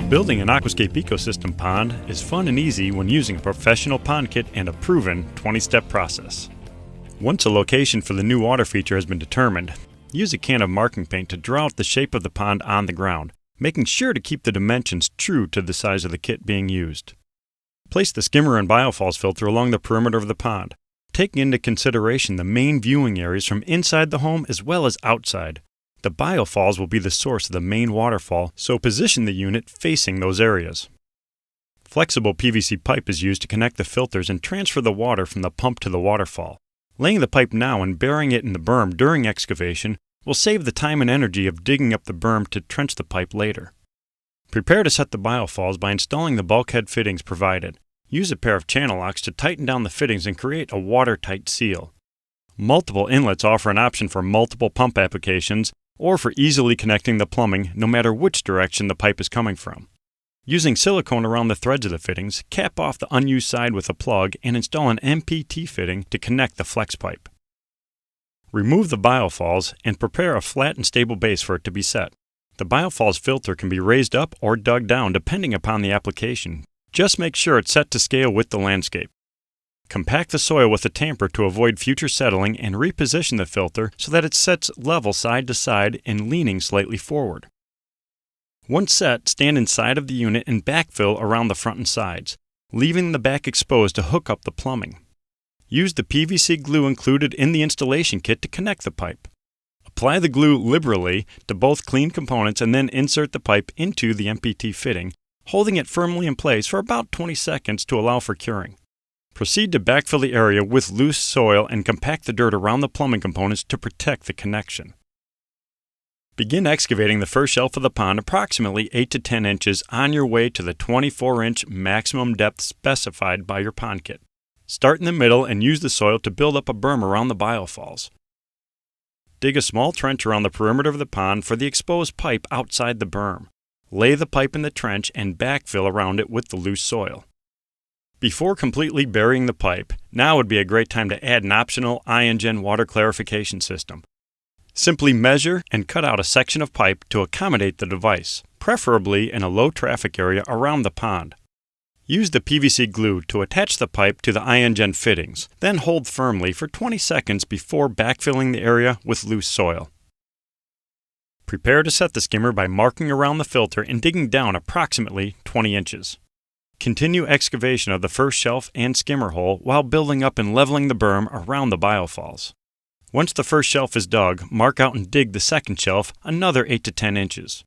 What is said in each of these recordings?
Building an Aquascape ecosystem pond is fun and easy when using a professional pond kit and a proven 20-step process. Once a location for the new water feature has been determined, use a can of marking paint to draw out the shape of the pond on the ground, making sure to keep the dimensions true to the size of the kit being used. Place the skimmer and BIOFALLS filter along the perimeter of the pond, taking into consideration the main viewing areas from inside the home as well as outside. The BIOFALLS will be the source of the main waterfall, so position the unit facing those areas. Flexible PVC pipe is used to connect the filters and transfer the water from the pump to the waterfall. Laying the pipe now and burying it in the berm during excavation will save the time and energy of digging up the berm to trench the pipe later. Prepare to set the BIOFALLS by installing the bulkhead fittings provided. Use a pair of channel locks to tighten down the fittings and create a watertight seal. Multiple inlets offer an option for multiple pump applications or for easily connecting the plumbing no matter which direction the pipe is coming from. Using silicone around the threads of the fittings, cap off the unused side with a plug and install an MPT fitting to connect the flex pipe. Remove the BIOFALLS and prepare a flat and stable base for it to be set. The BIOFALLS filter can be raised up or dug down depending upon the application. Just make sure it's set to scale with the landscape. Compact the soil with a tamper to avoid future settling and reposition the filter so that it sets level side to side and leaning slightly forward. Once set, stand inside of the unit and backfill around the front and sides, leaving the back exposed to hook up the plumbing. Use the PVC glue included in the installation kit to connect the pipe. Apply the glue liberally to both clean components and then insert the pipe into the MPT fitting, holding it firmly in place for about 20 seconds to allow for curing. Proceed to backfill the area with loose soil and compact the dirt around the plumbing components to protect the connection. Begin excavating the first shelf of the pond approximately 8 to 10 inches on your way to the 24-inch maximum depth specified by your pond kit. Start in the middle and use the soil to build up a berm around the BIOFALLS. Dig a small trench around the perimeter of the pond for the exposed pipe outside the berm. Lay the pipe in the trench and backfill around it with the loose soil. Before completely burying the pipe, now would be a great time to add an optional IonGen water clarification system. Simply measure and cut out a section of pipe to accommodate the device, preferably in a low traffic area around the pond. Use the PVC glue to attach the pipe to the IonGen fittings, then hold firmly for 20 seconds before backfilling the area with loose soil. Prepare to set the skimmer by marking around the filter and digging down approximately 20 inches. Continue excavation of the first shelf and skimmer hole while building up and leveling the berm around the BIOFALLS. Once the first shelf is dug, mark out and dig the second shelf another 8 to 10 inches.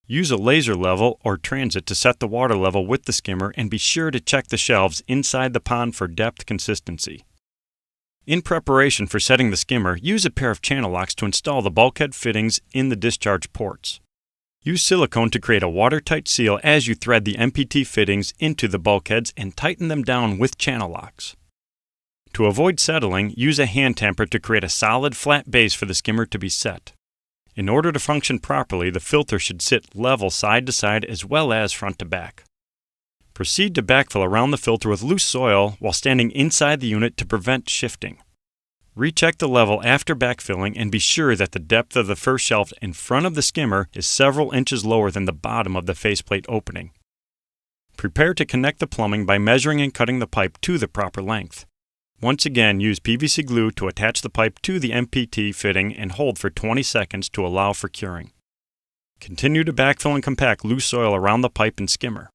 Use a laser level or transit to set the water level with the skimmer and be sure to check the shelves inside the pond for depth consistency. In preparation for setting the skimmer, use a pair of channel locks to install the bulkhead fittings in the discharge ports. Use silicone to create a watertight seal as you thread the MPT fittings into the bulkheads and tighten them down with channel locks. To avoid settling, use a hand tamper to create a solid flat base for the skimmer to be set. In order to function properly, the filter should sit level side to side as well as front to back. Proceed to backfill around the filter with loose soil while standing inside the unit to prevent shifting. Recheck the level after backfilling and be sure that the depth of the first shelf in front of the skimmer is several inches lower than the bottom of the faceplate opening. Prepare to connect the plumbing by measuring and cutting the pipe to the proper length. Once again, use PVC glue to attach the pipe to the MPT fitting and hold for 20 seconds to allow for curing. Continue to backfill and compact loose soil around the pipe and skimmer.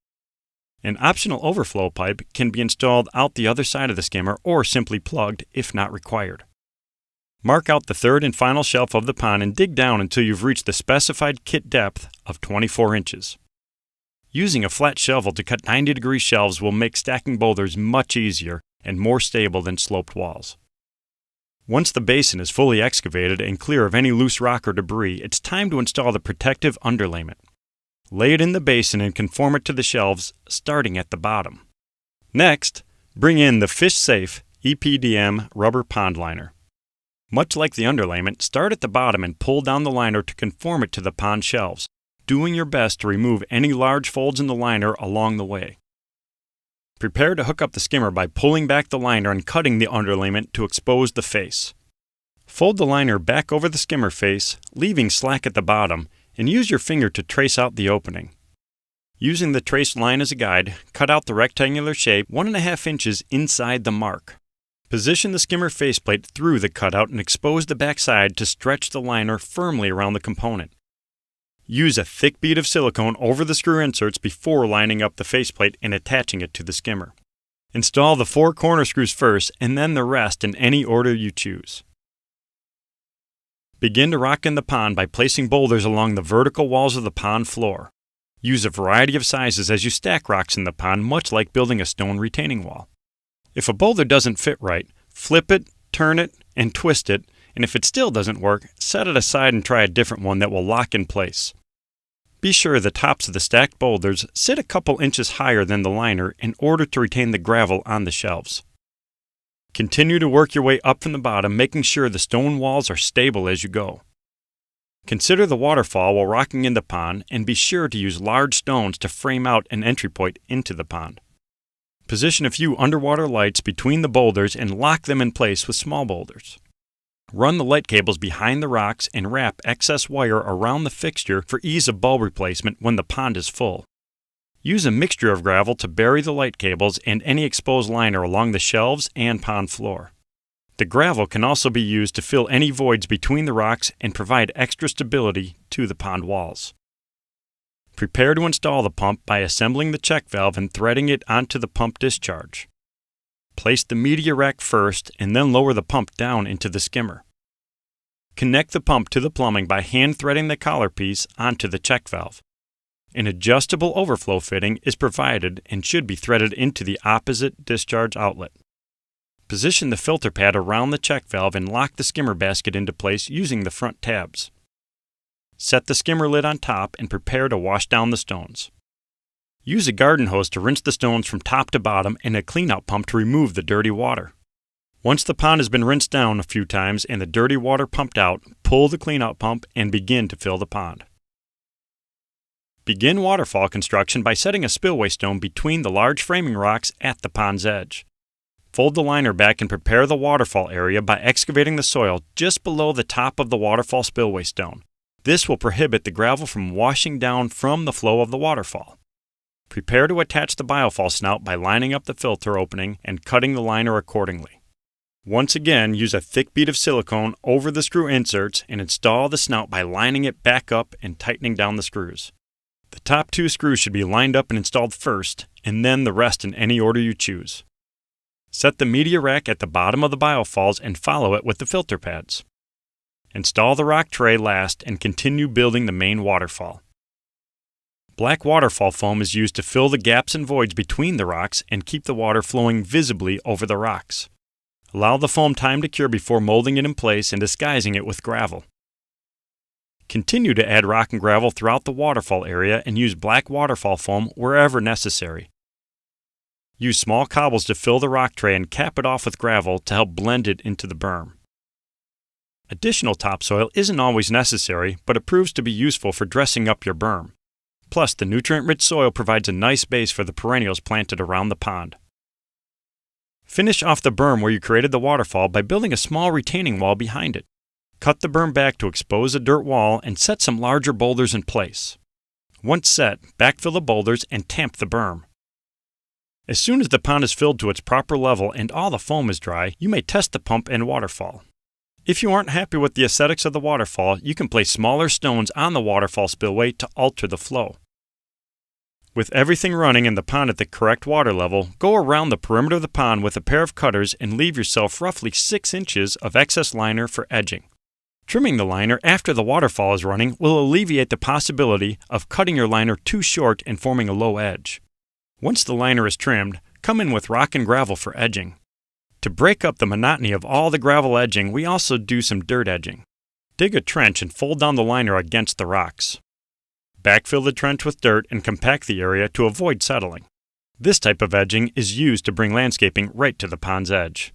An optional overflow pipe can be installed out the other side of the skimmer or simply plugged if not required. Mark out the third and final shelf of the pond and dig down until you've reached the specified kit depth of 24 inches. Using a flat shovel to cut 90-degree shelves will make stacking boulders much easier and more stable than sloped walls. Once the basin is fully excavated and clear of any loose rock or debris, it's time to install the protective underlayment. Lay it in the basin and conform it to the shelves, starting at the bottom. Next, bring in the fish-safe EPDM rubber pond liner. Much like the underlayment, start at the bottom and pull down the liner to conform it to the pond shelves, doing your best to remove any large folds in the liner along the way. Prepare to hook up the skimmer by pulling back the liner and cutting the underlayment to expose the face. Fold the liner back over the skimmer face, leaving slack at the bottom, and use your finger to trace out the opening. Using the traced line as a guide, cut out the rectangular shape 1.5 inches inside the mark. Position the skimmer faceplate through the cutout and expose the backside to stretch the liner firmly around the component. Use a thick bead of silicone over the screw inserts before lining up the faceplate and attaching it to the skimmer. Install the 4 corner screws first and then the rest in any order you choose. Begin to rock in the pond by placing boulders along the vertical walls of the pond floor. Use a variety of sizes as you stack rocks in the pond, much like building a stone retaining wall. If a boulder doesn't fit right, flip it, turn it, and twist it, and if it still doesn't work, set it aside and try a different one that will lock in place. Be sure the tops of the stacked boulders sit a couple inches higher than the liner in order to retain the gravel on the shelves. Continue to work your way up from the bottom, making sure the stone walls are stable as you go. Consider the waterfall while rocking in the pond, and be sure to use large stones to frame out an entry point into the pond. Position a few underwater lights between the boulders and lock them in place with small boulders. Run the light cables behind the rocks and wrap excess wire around the fixture for ease of bulb replacement when the pond is full. Use a mixture of gravel to bury the light cables and any exposed liner along the shelves and pond floor. The gravel can also be used to fill any voids between the rocks and provide extra stability to the pond walls. Prepare to install the pump by assembling the check valve and threading it onto the pump discharge. Place the media rack first and then lower the pump down into the skimmer. Connect the pump to the plumbing by hand threading the collar piece onto the check valve. An adjustable overflow fitting is provided and should be threaded into the opposite discharge outlet. Position the filter pad around the check valve and lock the skimmer basket into place using the front tabs. Set the skimmer lid on top and prepare to wash down the stones. Use a garden hose to rinse the stones from top to bottom and a cleanout pump to remove the dirty water. Once the pond has been rinsed down a few times and the dirty water pumped out, pull the cleanout pump and begin to fill the pond. Begin waterfall construction by setting a spillway stone between the large framing rocks at the pond's edge. Fold the liner back and prepare the waterfall area by excavating the soil just below the top of the waterfall spillway stone. This will prohibit the gravel from washing down from the flow of the waterfall. Prepare to attach the biofall snout by lining up the filter opening and cutting the liner accordingly. Once again, use a thick bead of silicone over the screw inserts and install the snout by lining it back up and tightening down the screws. The top 2 screws should be lined up and installed first, and then the rest in any order you choose. Set the media rack at the bottom of the biofalls and follow it with the filter pads. Install the rock tray last and continue building the main waterfall. Black waterfall foam is used to fill the gaps and voids between the rocks and keep the water flowing visibly over the rocks. Allow the foam time to cure before molding it in place and disguising it with gravel. Continue to add rock and gravel throughout the waterfall area and use black waterfall foam wherever necessary. Use small cobbles to fill the rock tray and cap it off with gravel to help blend it into the berm. Additional topsoil isn't always necessary, but it proves to be useful for dressing up your berm. Plus, the nutrient-rich soil provides a nice base for the perennials planted around the pond. Finish off the berm where you created the waterfall by building a small retaining wall behind it. Cut the berm back to expose a dirt wall and set some larger boulders in place. Once set, backfill the boulders and tamp the berm. As soon as the pond is filled to its proper level and all the foam is dry, you may test the pump and waterfall. If you aren't happy with the aesthetics of the waterfall, you can place smaller stones on the waterfall spillway to alter the flow. With everything running in the pond at the correct water level, go around the perimeter of the pond with a pair of cutters and leave yourself roughly 6 inches of excess liner for edging. Trimming the liner after the waterfall is running will alleviate the possibility of cutting your liner too short and forming a low edge. Once the liner is trimmed, come in with rock and gravel for edging. To break up the monotony of all the gravel edging, we also do some dirt edging. Dig a trench and fold down the liner against the rocks. Backfill the trench with dirt and compact the area to avoid settling. This type of edging is used to bring landscaping right to the pond's edge.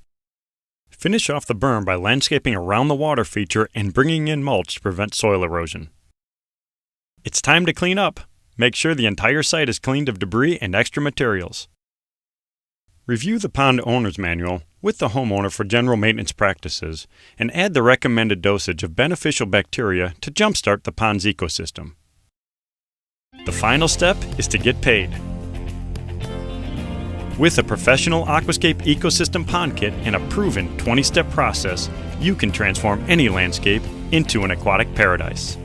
Finish off the berm by landscaping around the water feature and bringing in mulch to prevent soil erosion. It's time to clean up. Make sure the entire site is cleaned of debris and extra materials. Review the pond owner's manual with the homeowner for general maintenance practices and add the recommended dosage of beneficial bacteria to jumpstart the pond's ecosystem. The final step is to get paid. With a professional Aquascape ecosystem pond kit and a proven 20-step process, you can transform any landscape into an aquatic paradise.